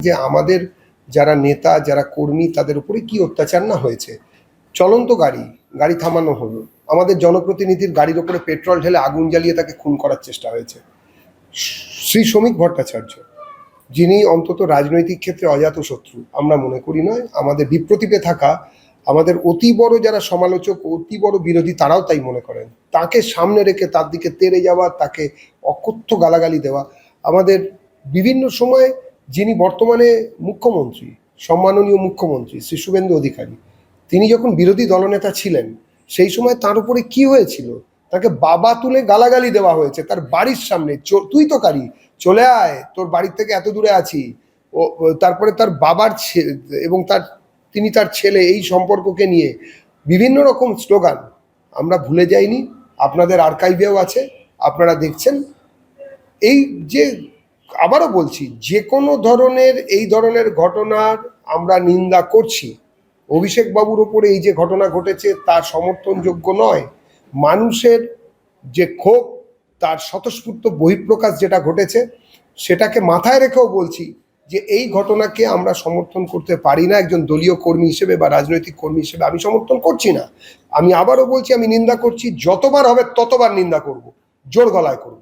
যে আমাদের যারা নেতা যারা কর্মী তাদের উপরে কি অত্যাচার না হয়েছে। চলন্ত গাড়ি থামানো হলো, আমাদের জনপ্রতিনিধির গাড়ির উপরে পেট্রোল ঢেলে আগুন জ্বালিয়ে তাকে খুন করার চেষ্টা হয়েছে। শ্রী শ্রমিক ভট্টাচার্য, যিনি অন্তত রাজনৈতিক ক্ষেত্রে অজাত শত্রু আমরা মনে করি নয়, আমাদের বিপ্রতীপে থাকা আমাদের অতি বড় যারা সমালোচক, অতি বড় বিরোধী, তারাও তাই মনে করেন। তাকে সামনে রেখে তার দিকে তেড়ে যাওয়া, তাকে অকথ্য গালাগালি দেওয়া, আমাদের বিভিন্ন সময়ে যিনি বর্তমানে মুখ্যমন্ত্রী, সম্মাননীয় মুখ্যমন্ত্রী শ্রী শুভেন্দু অধিকারী, তিনি যখন বিরোধী দলনেতা ছিলেন সেই সময় তার উপরে কি হয়েছিল, তাকে বাবা তুলে গালাগালি দেওয়া হয়েছে তার বাড়ির সামনে। তুই তো কারি, চলে আয়, তোর বাড়ির থেকে এত দূরে আছি। ও তারপরে তার বাবার এবং তিনি তার ছেলে, এই সম্পর্ককে নিয়ে বিভিন্ন রকম স্লোগান আমরা ভুলে যাইনি, আপনাদের আর্কাইভেও আছে, আপনারা দেখছেন। এই যে আবারও বলছি, যে কোনো ধরনের এই ধরনের ঘটনার আমরা নিন্দা করছি। অভিষেক বাবুর ওপরে এই যে ঘটনা ঘটেছে তার সমর্থনযোগ্য নয়। মানুষের যে ক্ষোভ, তার স্বতঃস্ফূর্ত বহিঃপ্রকাশ যেটা ঘটেছে, সেটাকে মাথায় রেখেও বলছি যে এই ঘটনাকে আমরা সমর্থন করতে পারি না। একজন দলীয় কর্মী হিসেবে বা রাজনৈতিক কর্মী হিসেবে আমি সমর্থন করছি না। আমি আবারও বলছি, আমি নিন্দা করছি, যতবার হবে ততবার নিন্দা করব, জোর গলায় করব।